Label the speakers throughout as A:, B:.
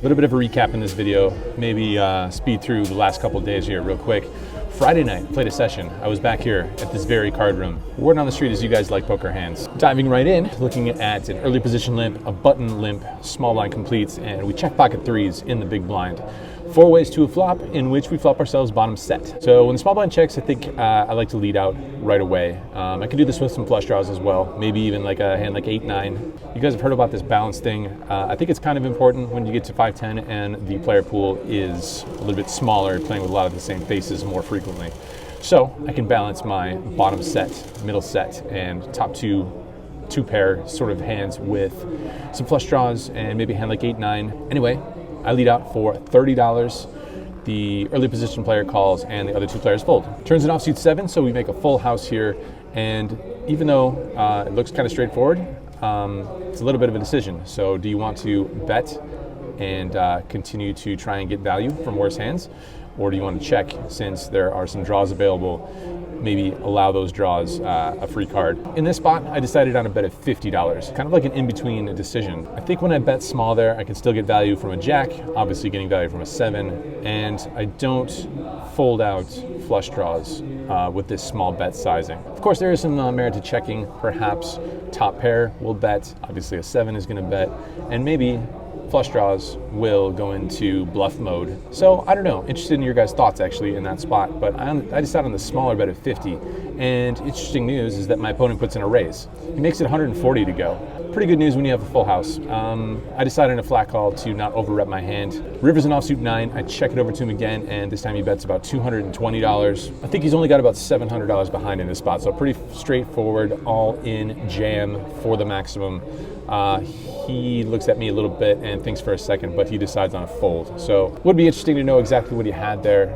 A: little bit of a recap in this video, maybe speed through the last couple of days here real quick. Friday night, played a session. I was back here at this very card room. Word on the street is you guys like poker hands. Diving right in, looking at an early position limp, a button limp, small blind completes, and we check pocket threes in the big blind. 4 ways to a flop in which we flop ourselves bottom set. So when the small blind checks, I think I like to lead out right away. I can do this with some flush draws as well, maybe even like a hand like 8-9. You guys have heard about this balance thing. I think it's kind of important when you get to 5-10 and the player pool is a little bit smaller, playing with a lot of the same faces more frequently. So I can balance my bottom set, middle set, and top two pair sort of hands with some flush draws and maybe a hand like 8-9. Anyway, I lead out for $30. The early position player calls and the other 2 players fold. Turns an offsuit 7, so we make a full house here. And even though it looks kind of straightforward, it's a little bit of a decision. So do you want to bet and continue to try and get value from worse hands? Or do you want to check since there are some draws available, maybe allow those draws a free card? In this spot, I decided on a bet of $50, kind of like an in-between decision. I think when I bet small there, I can still get value from a jack, obviously getting value from a 7, and I don't fold out flush draws with this small bet sizing. Of course, there is some merit to checking. Perhaps top pair will bet, obviously a 7 is going to bet, and maybe flush draws will go into bluff mode. So I don't know, interested in your guys' thoughts actually in that spot, but I decided on the smaller bet of 50. And interesting news is that my opponent puts in a raise. He makes it 140 to go. Pretty good news when you have a full house. I decided in a flat call to not over-rep my hand. River's an offsuit 9. I check it over to him again, and this time he bets about $220. I think he's only got about $700 behind in this spot, so pretty straightforward, all-in jam for the maximum. He looks at me a little bit and thinks for a second, but he decides on a fold. So would be interesting to know exactly what he had there,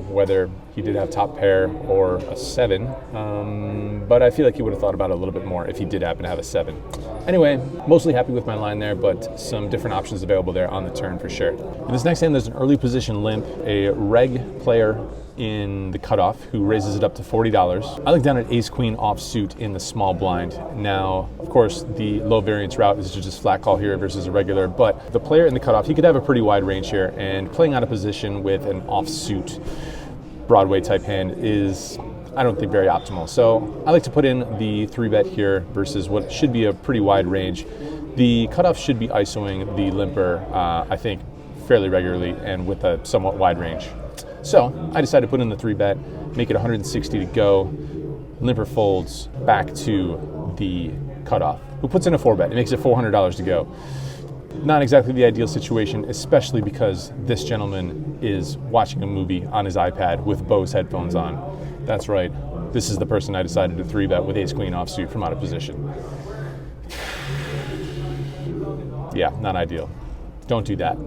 A: whether he did have top pair or a 7. But I feel like he would have thought about it a little bit more if he did happen to have a 7. Anyway, mostly happy with my line there, but some different options available there on the turn for sure. In this next hand, there's an early position limp, a reg player in the cutoff who raises it up to $40. I look down at ace-queen offsuit in the small blind. Now, of course, the low variance route is to just flat call here versus a regular, but the player in the cutoff, he could have a pretty wide range here, and playing out of position with an offsuit Broadway type hand is, I don't think, very optimal. So I like to put in the 3-bet here versus what should be a pretty wide range. The cutoff should be ISOing the limper, I think, fairly regularly and with a somewhat wide range. So I decided to put in the 3-bet, make it 160 to go. Limper folds back to the cutoff, who puts in a 4-bet. It makes it $400 to go. Not exactly the ideal situation, especially because this gentleman is watching a movie on his iPad with Bose headphones on. That's right, this is the person I decided to 3-bet with ace-queen offsuit from out of position. Yeah, not ideal. Don't do that.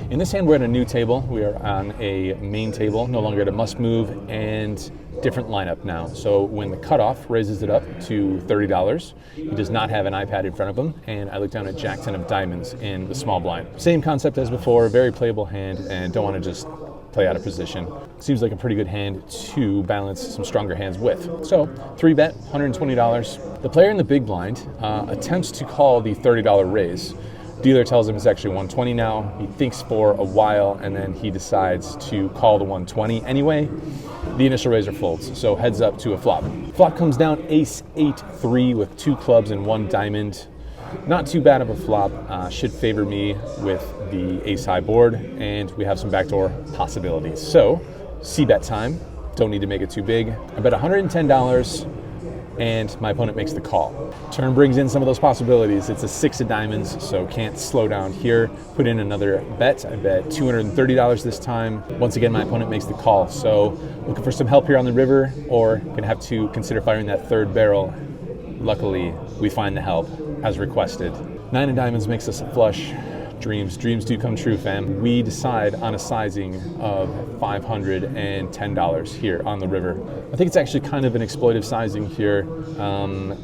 A: In this hand, we're at a new table. We are on a main table, no longer at a must move, and different lineup now. So when the cutoff raises it up to $30, he does not have an iPad in front of him, and I look down at Jack 10 of diamonds in the small blind. Same concept as before, very playable hand, and don't want to just play out of position. Seems like a pretty good hand to balance some stronger hands with. So 3-bet, $120. The player in the big blind attempts to call the $30 raise. Dealer tells him it's actually 120 now. He thinks for a while, and then he decides to call the 120 anyway. The initial raiser folds, so heads up to a flop. Flop comes down ace-8-3 with 2 clubs and 1 diamond. Not too bad of a flop. Should favor me with the ace-high board, and we have some backdoor possibilities. So, c-bet time. Don't need to make it too big. I bet $110. And my opponent makes the call. Turn brings in some of those possibilities. It's a 6 of diamonds, so can't slow down here. Put in another bet. I bet $230 this time. Once again, my opponent makes the call. So looking for some help here on the river, or gonna have to consider firing that 3rd barrel. Luckily, we find the help as requested. 9 of diamonds makes us a flush. Dreams do come true, fam. We decide on a sizing of $510 here on the river. I think it's actually kind of an exploitive sizing here.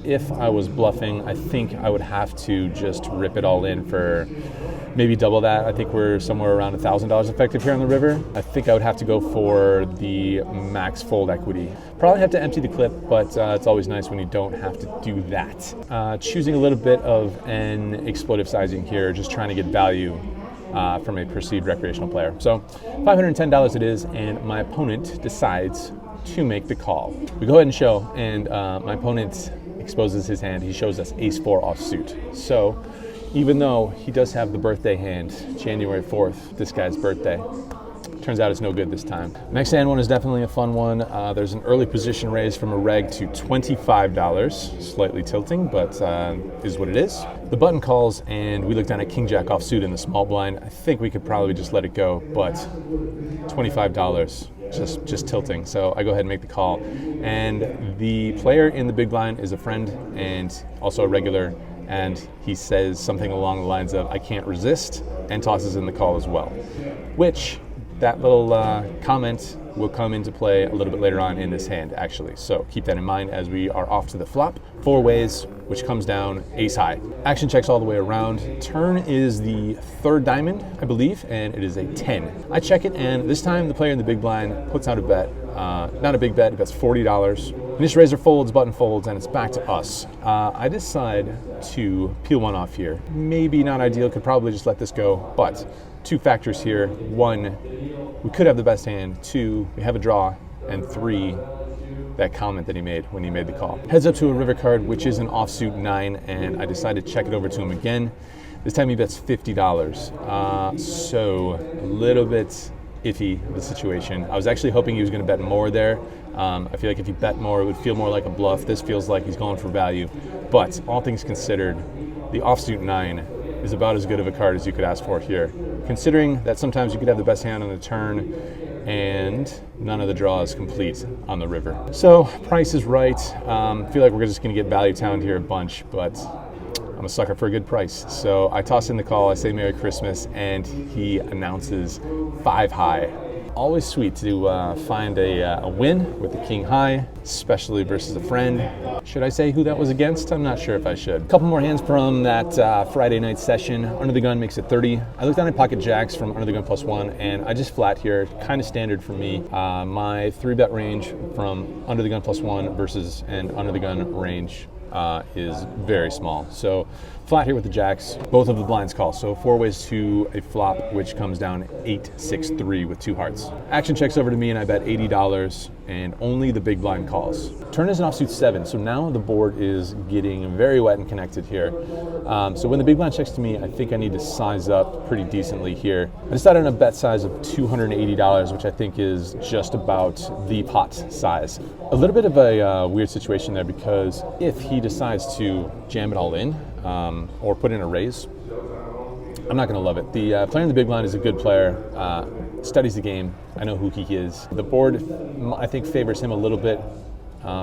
A: If I was bluffing, I think I would have to just rip it all in for maybe double that. I think we're somewhere around $1,000 effective here on the river. I think I would have to go for the max fold equity. Probably have to empty the clip, but it's always nice when you don't have to do that. Choosing a little bit of an exploitive sizing here, just trying to get value from a perceived recreational player. So $510 it is, and my opponent decides to make the call. We go ahead and show, and my opponent exposes his hand. He shows us ace-4 offsuit. So even though he does have the birthday hand, January 4th, this guy's birthday, turns out it's no good this time. Next hand one is definitely a fun one. There's an early position raise from a reg to $25, slightly tilting, but is what it is. The button calls, and we look down at king jack offsuit in the small blind. I think we could probably just let it go, but $25, just tilting. So I go ahead and make the call. And the player in the big blind is a friend and also a regular, and he says something along the lines of, "I can't resist," and tosses in the call as well, which that little comment will come into play a little bit later on in this hand, actually. So keep that in mind as we are off to the flop. 4 ways, which comes down ace high. Action checks all the way around. Turn is the 3rd diamond, I believe, and it is a 10. I check it, and this time the player in the big blind puts out a bet. Not a big bet, that's $40. Initial raiser folds, button folds, and it's back to us. I decide to peel one off here. Maybe not ideal, could probably just let this go, but 2 factors here. 1, we could have the best hand. 2, we have a draw. And 3, that comment that he made when he made the call. Heads up to a river card, which is an offsuit 9, and I decide to check it over to him again. This time he bets $50. So a little bit iffy, the situation. I was actually hoping he was going to bet more there. I feel like if he bet more, it would feel more like a bluff. This feels like he's going for value. But all things considered, the offsuit 9 is about as good of a card as you could ask for here, considering that sometimes you could have the best hand on the turn and none of the draws complete on the river. So price is right. Feel like we're just going to get value towned here a bunch, but I'm a sucker for a good price. So I toss in the call, I say Merry Christmas, and he announces 5 high. Always sweet to find a win with the king high, especially versus a friend. Should I say who that was against? I'm not sure if I should. A couple more hands from that Friday night session. Under the gun makes it 30. I looked down at pocket jacks from under the gun +1, and I just flat here, kind of standard for me. My 3-bet range from under the gun +1 versus an under the gun range is very small. So flat here with the jacks, both of the blinds call. So 4 ways to a flop, which comes down 8-6-3 with 2 hearts. Action checks over to me, and I bet $80, and only the big blind calls. Turn is an offsuit 7, so now the board is getting very wet and connected here. So when the big blind checks to me, I think I need to size up pretty decently here. I decided on a bet size of $280, which I think is just about the pot size. A little bit of a weird situation there, because if he decides to jam it all in, or put in a raise, I'm not going to love it. The player in the big blind is a good player, studies the game. I know who he is. The board, I think, favors him a little bit.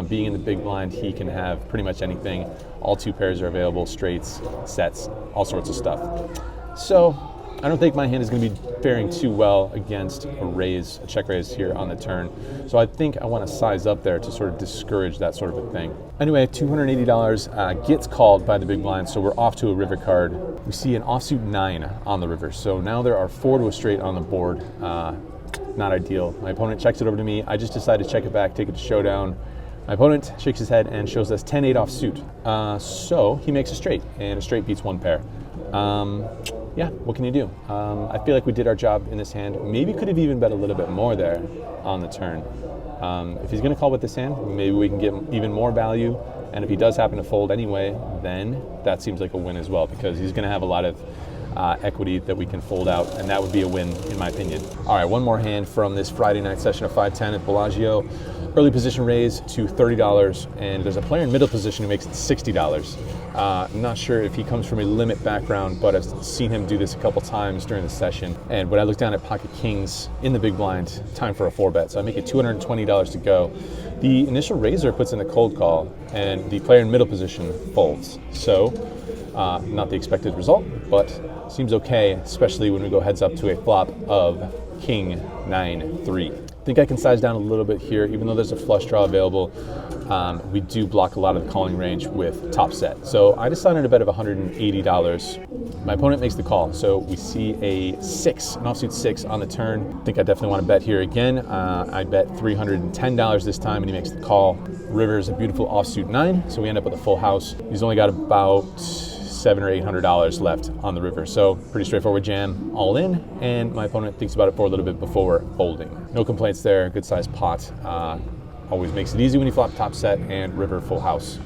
A: Being in the big blind, he can have pretty much anything. All 2 pairs are available, straights, sets, all sorts of stuff. So I don't think my hand is going to be faring too well against a raise, a check raise here on the turn. So I think I want to size up there to sort of discourage that sort of a thing. Anyway, $280 gets called by the big blind, so we're off to a river card. We see an offsuit 9 on the river. So now there are 4 to a straight on the board. Not ideal. My opponent checks it over to me. I just decide to check it back, take it to showdown. My opponent shakes his head and shows us 10-8 offsuit. So he makes a straight, and a straight beats 1 pair. Yeah, what can you do? I feel like we did our job in this hand. Maybe could have even bet a little bit more there on the turn. If he's going to call with this hand, maybe we can get even more value. And if he does happen to fold anyway, then that seems like a win as well, because he's going to have a lot of equity that we can fold out, and that would be a win in my opinion. All right, one more hand from this Friday night session of 5-10 at Bellagio. Early position raise to $30, and there's a player in middle position who makes it $60. I'm not sure if he comes from a limit background, but I've seen him do this a couple times during the session. And when I look down at pocket kings in the big blind, time for a 4-bet. So I make it $220 to go. The initial raiser puts in a cold call, and the player in middle position folds. So not the expected result, but seems okay, especially when we go heads up to a flop of king 9-3. I think I can size down a little bit here, even though there's a flush draw available. We do block a lot of the calling range with top set. So I decided a bet of $180. My opponent makes the call. So we see a 6, an offsuit 6 on the turn. I think I definitely want to bet here again. I bet $310 this time, and he makes the call. River is a beautiful offsuit 9, so we end up with a full house. He's only got about $700 or $800 left on the river. So pretty straightforward jam, all in, and my opponent thinks about it for a little bit before folding. No complaints there, good sized pot. Always makes it easy when you flop top set and river full house.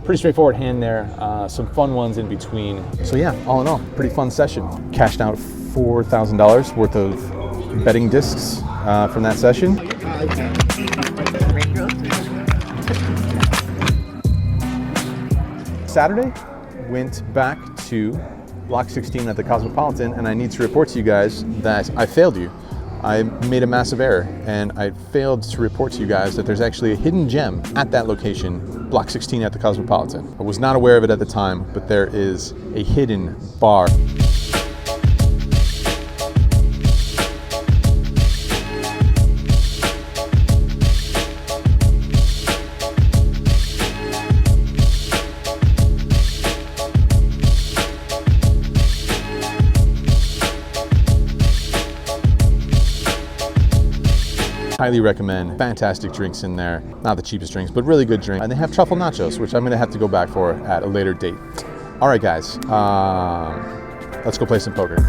A: Pretty straightforward hand there, some fun ones in between. So yeah, all in all, pretty fun session. Cashed out $4,000 worth of betting discs from that session. Saturday, went back to block 16 at the Cosmopolitan, and I need to report to you guys that I failed you. I made a massive error, and I failed to report to you guys that there's actually a hidden gem at that location, block 16 at the Cosmopolitan. I was not aware of it at the time, but there is a hidden bar. Highly recommend. Fantastic drinks in there. Not the cheapest drinks, but really good drink. And they have truffle nachos, which I'm gonna have to go back for at a later date. All right, guys, let's go play some poker.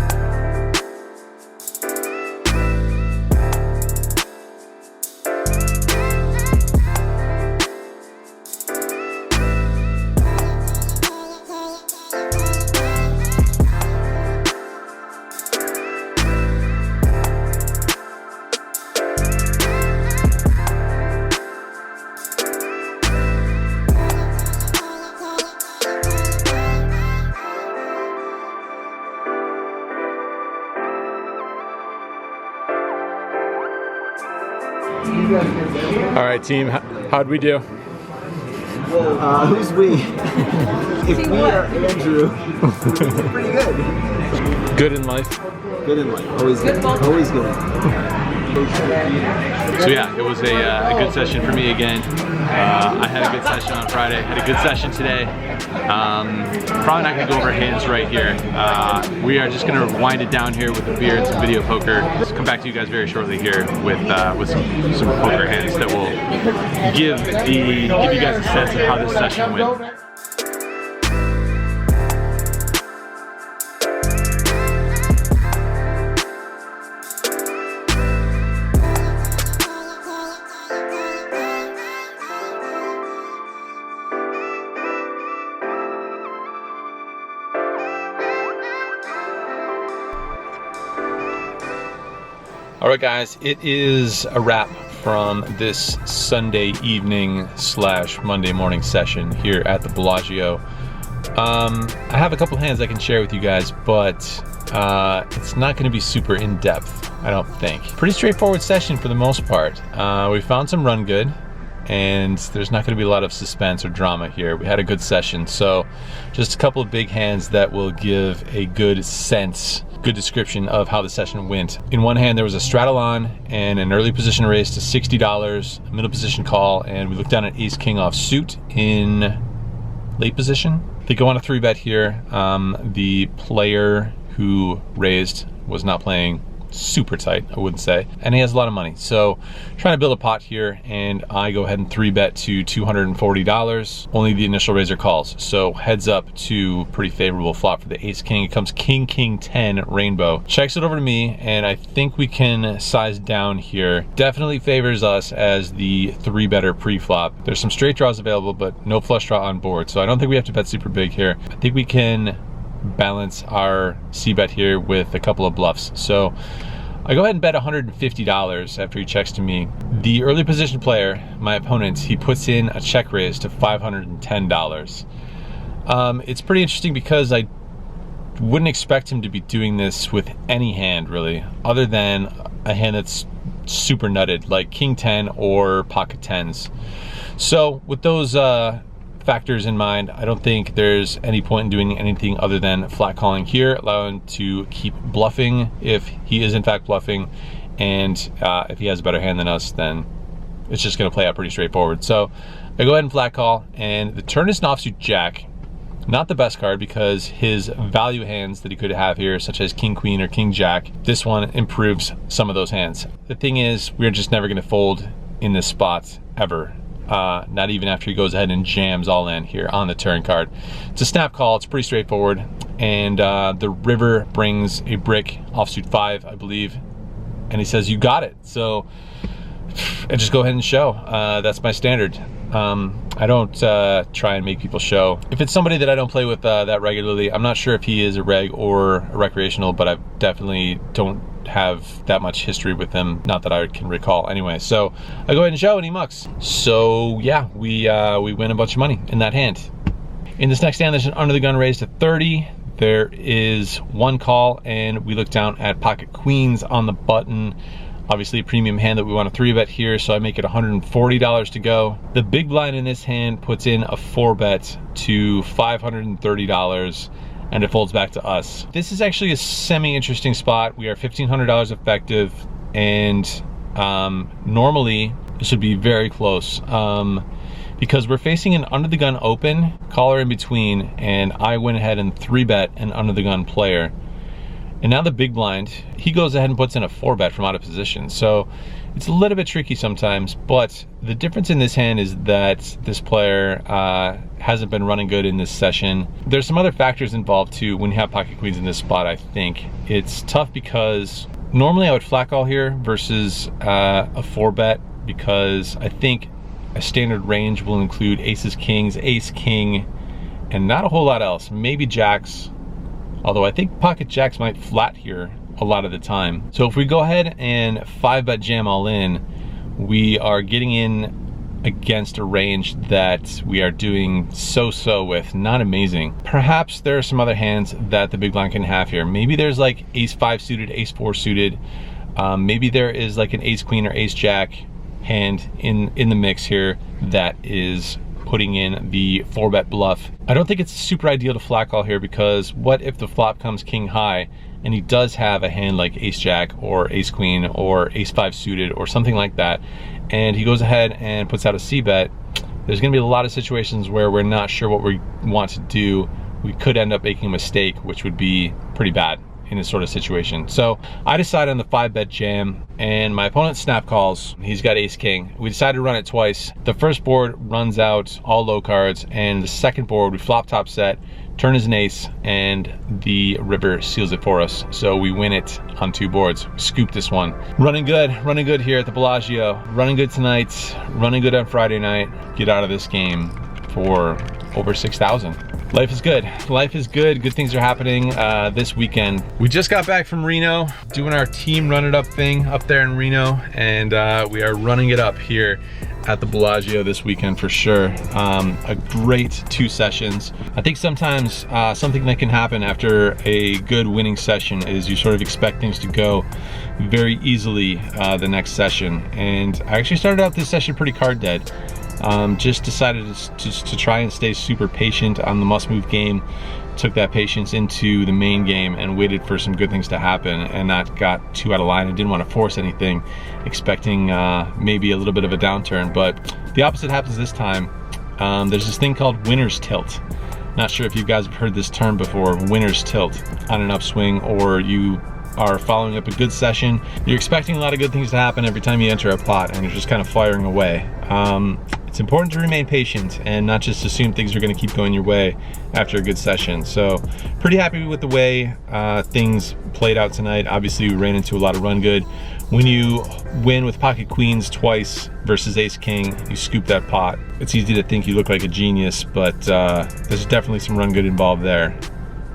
A: All right, team, how'd we do?
B: Who's we? If we are Andrew, pretty good.
A: Good in life.
B: Good in life. Always good. Always good.
A: So yeah, it was a good session for me again. I had a good session on Friday, had a good session today. Probably not gonna go over hands right here. We are just gonna wind it down here with a beer and some video poker. Just come back to you guys very shortly here with some poker hands that will give you guys a sense of how this session went. All right, guys, it is a wrap from this Sunday evening / Monday morning session here at the Bellagio. I have a couple hands I can share with you guys, but it's not going to be super in-depth, I don't think. Pretty straightforward session for the most part. We found some run good, and there's not going to be a lot of suspense or drama here. We had a good session, so just a couple of big hands that will give a good sense, good description of how the session went. In one hand, there was a straddle on and an early position raise to $60, a middle position call, and we looked down at ace king off suit in late position. They go on a 3-bet here. The player who raised was not playing super tight, I wouldn't say, and he has a lot of money, so trying to build a pot here, and I go ahead and 3-bet to $240. Only the initial raiser calls, so heads up to pretty favorable flop for the ace king. It comes king king 10 rainbow, checks it over to me, and I think we can size down here. Definitely favors us as the 3-better pre-flop. There's some straight draws available, but no flush draw on board, so I don't think we have to bet super big here. I think we can balance our c-bet here with a couple of bluffs. So I go ahead and bet $150 after he checks to me. The early position player, my opponent, he puts in a check raise to $510. It's pretty interesting because I wouldn't expect him to be doing this with any hand really, other than a hand that's super nutted like king 10 or pocket 10s. So with those factors in mind, I don't think there's any point in doing anything other than flat calling here, allow him to keep bluffing if he is in fact bluffing, and if he has a better hand than us, then it's just going to play out pretty straightforward. So I go ahead and flat call, and the turn is an offsuit jack. Not the best card because his value hands that he could have here, such as king queen or king jack, this one improves some of those hands. The thing is, we're just never going to fold in this spot ever. not even after he goes ahead and jams all in here on the turn card. It's a snap call, it's pretty straightforward, and the river brings a brick offsuit 5, I believe, and he says, you got it. So I just go ahead and show. That's my standard. I don't try and make people show. If it's somebody that I don't play with that regularly, I'm not sure if he is a reg or a recreational, but I definitely don't have that much history with him, not that I can recall anyway. So I go ahead and show, and he mucks. So yeah, we win a bunch of money in that hand. In this next hand, there's an under the gun raise to 30. There is one call, and we look down at pocket queens on the button. Obviously a premium hand that we want to 3-bet here, so I make it $140 to go. The big blind in this hand puts in a 4-bet to $530, and it folds back to us. This is actually a semi-interesting spot. We are $1,500 effective, and normally this would be very close. Because we're facing an under the gun open, caller in between, and I went ahead and 3-bet an under the gun player. And now the big blind, he goes ahead and puts in a 4-bet from out of position. So it's a little bit tricky sometimes, but the difference in this hand is that this player hasn't been running good in this session. There's some other factors involved too when you have pocket queens in this spot, I think. It's tough because normally I would flat call here versus a 4-bet, because I think a standard range will include aces, kings, ace, king, and not a whole lot else. Maybe jacks. Although I think pocket jacks might flat here a lot of the time. So if we go ahead and 5-bet jam all in, we are getting in against a range that we are doing so-so with, not amazing. Perhaps there are some other hands that the big blind can have here. Maybe there's like ace 5 suited, ace 4 suited. Maybe there is like an ace queen or ace jack hand in the mix here that is putting in the 4-bet bluff. I don't think it's super ideal to flat call here, because what if the flop comes king high and he does have a hand like ace jack or ace queen or ace 5 suited or something like that, and he goes ahead and puts out a c-bet. There's gonna be a lot of situations where we're not sure what we want to do. We could end up making a mistake, which would be pretty bad in this sort of situation. So I decide on the 5-bet jam, and my opponent snap calls. He's got ace king. We decided to run it twice. The first board runs out all low cards, and the second board we flop top set, turn is an ace, and the river seals it for us. So we win it on 2 boards. We scoop this one. Running good here at the Bellagio. Running good tonight, running good on Friday night. Get out of this game for over 6,000. Life is good. Life is good. Good things are happening this weekend. We just got back from Reno, doing our team run it up thing up there in Reno, and we are running it up here at the Bellagio this weekend for sure. A great 2 sessions. I think sometimes something that can happen after a good winning session is you sort of expect things to go very easily the next session. And I actually started out this session pretty card dead. Just decided to try and stay super patient on the must move game. Took that patience into the main game and waited for some good things to happen, and not got too out of line. I didn't want to force anything, expecting maybe a little bit of a downturn, but the opposite happens this time. There's this thing called winner's tilt. Not sure if you guys have heard this term before, winner's tilt, on an upswing, or you are following up a good session. You're expecting a lot of good things to happen every time you enter a pot, and you're just kind of firing away. It's important to remain patient and not just assume things are going to keep going your way after a good session. So pretty happy with the way things played out tonight. Obviously we ran into a lot of run good. When you win with pocket queens twice versus ace king, you scoop that pot. It's easy to think you look like a genius, but there's definitely some run good involved there.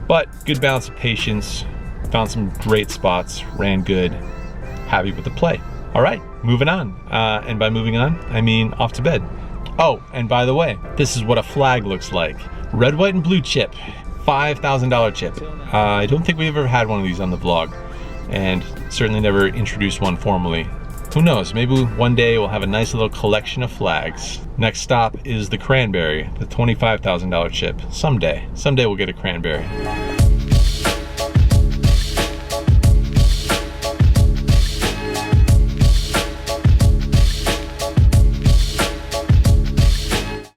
A: But good balance of patience, found some great spots, ran good, happy with the play. All right, moving on. And by moving on, I mean off to bed. Oh, and by the way, this is what a flag looks like. Red, white, and blue chip, $5,000 chip. I don't think we've ever had one of these on the vlog, and certainly never introduced one formally. Who knows, maybe one day we'll have a nice little collection of flags. Next stop is the cranberry, the $25,000 chip. Someday we'll get a cranberry.